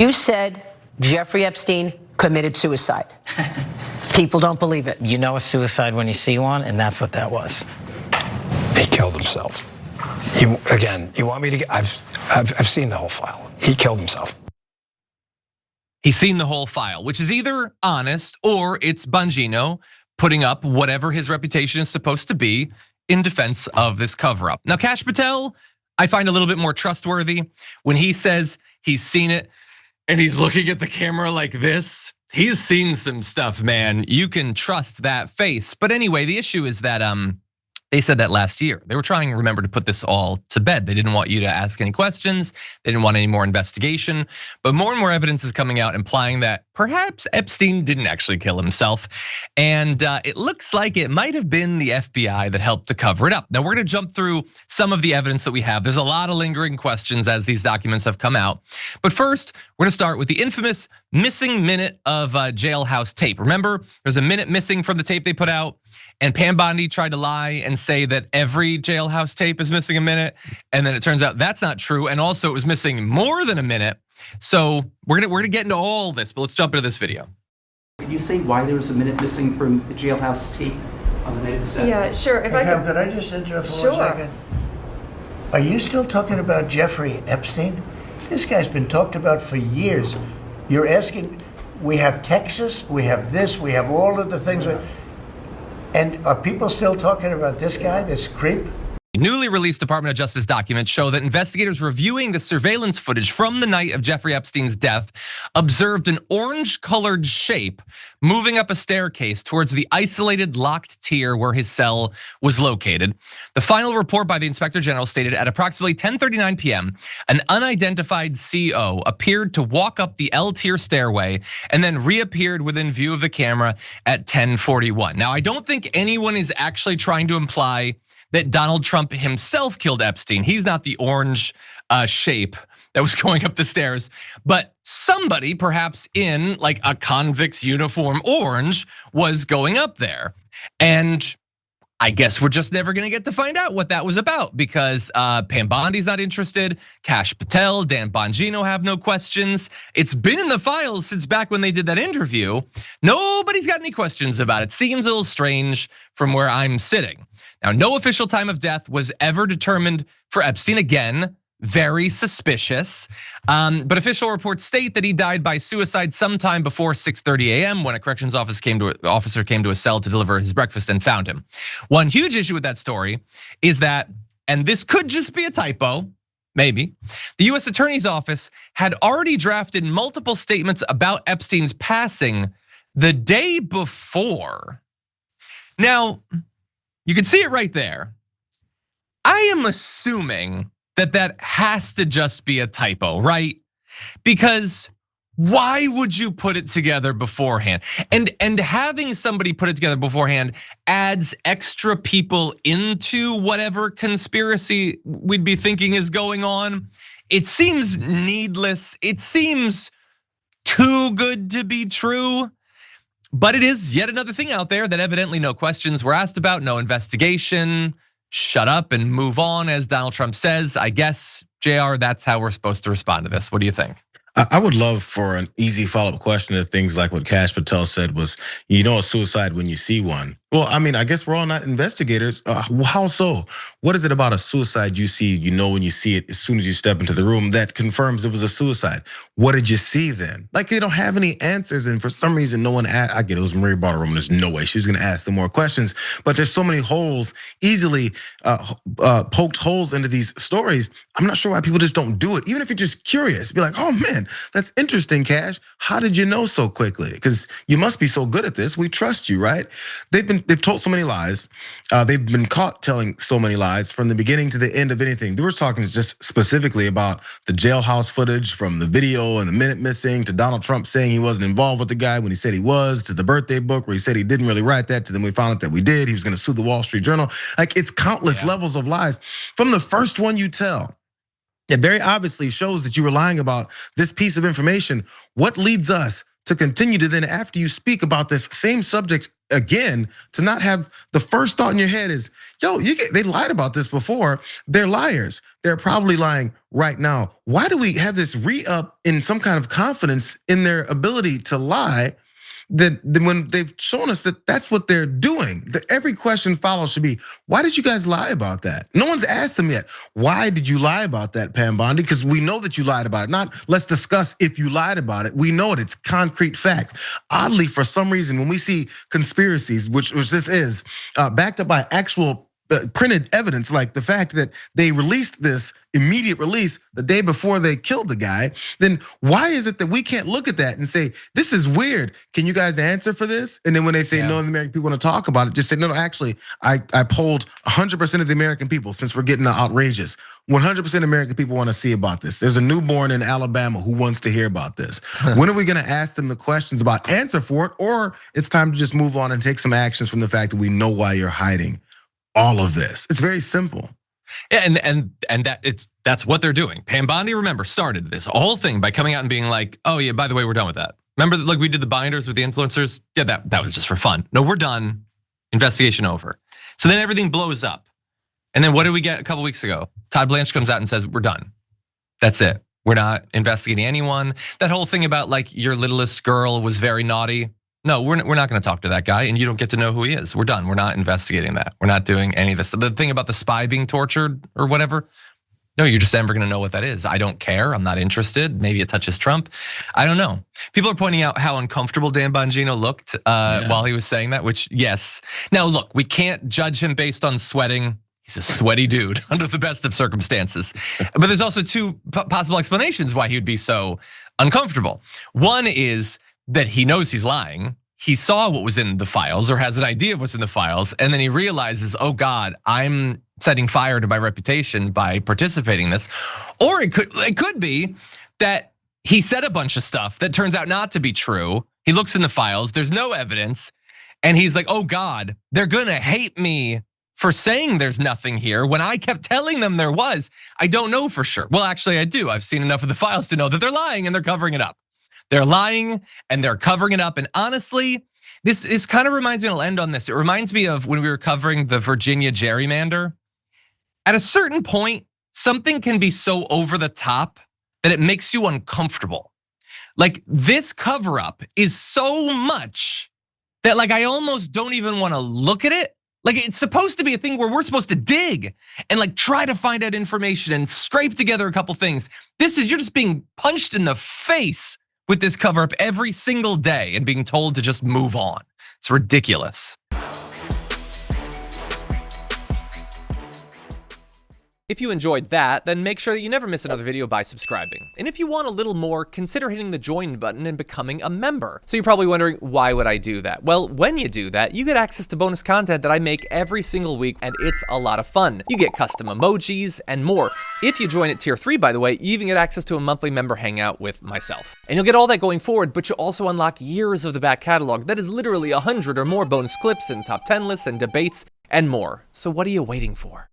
You said Jeffrey Epstein committed suicide. People don't believe it. You know a suicide when you see one, and that's what that was. He killed himself. You want me to? I've seen the whole file. He killed himself. He's seen the whole file, which is either honest or it's Bongino putting up whatever his reputation is supposed to be in defense of this cover-up. Now, Kash Patel, I find a little bit more trustworthy when he says he's seen it and he's looking at the camera like this. He's seen some stuff, man. You can trust that face. But anyway, the issue is that they said that last year. They were trying, remember, to put this all to bed. They didn't want you to ask any questions. They didn't want any more investigation. But more and more evidence is coming out implying that perhaps Epstein didn't actually kill himself. And it looks like it might have been the FBI that helped to cover it up. Now we're gonna jump through some of the evidence that we have. There's a lot of lingering questions as these documents have come out. But first, we're gonna start with the infamous missing minute of jailhouse tape. Remember, there's a minute missing from the tape they put out. And Pam Bondi tried to lie and say that every jailhouse tape is missing a minute. And then it turns out that's not true. And also it was missing more than a minute. So we're gonna get into all this, but let's jump into this video. Could you say why there was a minute missing from the jailhouse tape on the night of the set? Yeah, sure. If Could I just interrupt for 1 second? Are you still talking about Jeffrey Epstein? This guy's been talked about for years. You're asking, we have Texas, we have this, we have all of the things. And are people still talking about this guy, this creep? Newly released Department of Justice documents show that investigators reviewing the surveillance footage from the night of Jeffrey Epstein's death observed an orange-colored shape moving up a staircase towards the isolated locked tier where his cell was located. The final report by the Inspector General stated at approximately 10:39 p.m., an unidentified CO appeared to walk up the L-tier stairway and then reappeared within view of the camera at 10:41. Now, I don't think anyone is actually trying to imply that Donald Trump himself killed Epstein. He's not the orange shape that was going up the stairs, but somebody perhaps in like a convict's uniform orange was going up there. And I guess we're just never gonna get to find out what that was about because Pam Bondi's not interested, Kash Patel, Dan Bongino have no questions. It's been in the files since back when they did that interview. Nobody's got any questions about it. Seems a little strange from where I'm sitting. Now, no official time of death was ever determined for Epstein. Again, very suspicious. But official reports state that he died by suicide sometime before 6:30 a.m. when a corrections officer came to a cell to deliver his breakfast and found him. One huge issue with that story is that, and this could just be a typo, maybe, the US Attorney's Office had already drafted multiple statements about Epstein's passing the day before. Now, you can see it right there. I am assuming that has to just be a typo, right? Because why would you put it together beforehand? And having somebody put it together beforehand adds extra people into whatever conspiracy we'd be thinking is going on. It seems needless. It seems too good to be true. But it is yet another thing out there that evidently no questions were asked about, no investigation, shut up and move on, as Donald Trump says. I guess, JR, that's how we're supposed to respond to this. What do you think? I would love for an easy follow-up question to things like what Kash Patel said was, you know a suicide when you see one. Well, I mean, I guess we're all not investigators. How so? What is it about a suicide you see, you know when you see it as soon as you step into the room that confirms it was a suicide? What did you see then? Like they don't have any answers, and for some reason no one asked. I get it was Marie Bartiromo, there's no way she was gonna ask them more questions, but there's so many holes, easily poked holes into these stories. I'm not sure why people just don't do it. Even if you're just curious, be like, oh man, that's interesting, Kash. How did you know so quickly? Because you must be so good at this. We trust you, right? They've told so many lies. They've been caught telling so many lies from the beginning to the end of anything. They were talking just specifically about the jailhouse footage from the video and the minute missing, to Donald Trump saying he wasn't involved with the guy when he said he was, to the birthday book where he said he didn't really write that, to then we found out that we did. He was gonna sue the Wall Street Journal. Like it's countless levels of lies. From the first one you tell, it very obviously shows that you were lying about this piece of information. What leads us to continue to then, after you speak about this same subject again, to not have the first thought in your head is, yo, they lied about this before. They're liars. They're probably lying right now. Why do we have this re-up in some kind of confidence in their ability to lie? Then when they've shown us that that's what they're doing, every question follows should be, why did you guys lie about that? No one's asked them yet, why did you lie about that, Pam Bondi? Because we know that you lied about it. Not let's discuss if you lied about it. We know it, it's concrete fact. Oddly, for some reason, when we see conspiracies, which this is, backed up by actual printed evidence, like the fact that they released this immediate release the day before they killed the guy, then why is it that we can't look at that and say, this is weird, can you guys answer for this? And then when they say no, the American people want to talk about it, just say, no, actually, I polled 100% of the American people, since we're getting outrageous. 100% of American people want to see about this. There's a newborn in Alabama who wants to hear about this. When are we gonna ask them the questions about answer for it? Or it's time to just move on and take some actions from the fact that we know why you're hiding all of this. It's very simple. Yeah, and that's what they're doing. Pam Bondi, remember, started this whole thing by coming out and being like, oh yeah, by the way, we're done with that. Remember, like we did the binders with the influencers? Yeah, that was just for fun. No, we're done. Investigation over. So then everything blows up. And then what did we get a couple weeks ago? Todd Blanche comes out and says, we're done. That's it. We're not investigating anyone. That whole thing about like your littlest girl was very naughty. No, we're not gonna talk to that guy, and you don't get to know who he is. We're done, we're not investigating that. We're not doing any of this. The thing about the spy being tortured or whatever, no, you're just never gonna know what that is. I don't care, I'm not interested. Maybe it touches Trump, I don't know. People are pointing out how uncomfortable Dan Bongino looked while he was saying that, which yes. Now look, we can't judge him based on sweating. He's a sweaty dude under the best of circumstances. But there's also two possible explanations why he would be so uncomfortable. One is that he knows he's lying. He saw what was in the files or has an idea of what's in the files. And then he realizes, oh God, I'm setting fire to my reputation by participating in this. Or it could be that he said a bunch of stuff that turns out not to be true. He looks in the files, there's no evidence. And he's like, oh God, they're gonna hate me for saying there's nothing here when I kept telling them there was. I don't know for sure. Well, actually I do. I've seen enough of the files to know that they're lying and they're covering it up. They're lying and they're covering it up. And honestly, this kind of reminds me, I'll end on this. It reminds me of when we were covering the Virginia gerrymander. At a certain point, something can be so over the top that it makes you uncomfortable. Like this cover up is so much that like I almost don't even want to look at it. Like it's supposed to be a thing where we're supposed to dig and like try to find out information and scrape together a couple things. This is, you're just being punched in the face with this cover up every single day and being told to just move on. It's ridiculous. If you enjoyed that, then make sure that you never miss another video by subscribing. And if you want a little more, consider hitting the join button and becoming a member. So you're probably wondering, why would I do that? Well, when you do that, you get access to bonus content that I make every single week, and it's a lot of fun. You get custom emojis and more. If you join at tier 3, by the way, you even get access to a monthly member hangout with myself. And you'll get all that going forward, but you'll also unlock years of the back catalog that is literally 100 or more bonus clips and top 10 lists and debates and more. So what are you waiting for?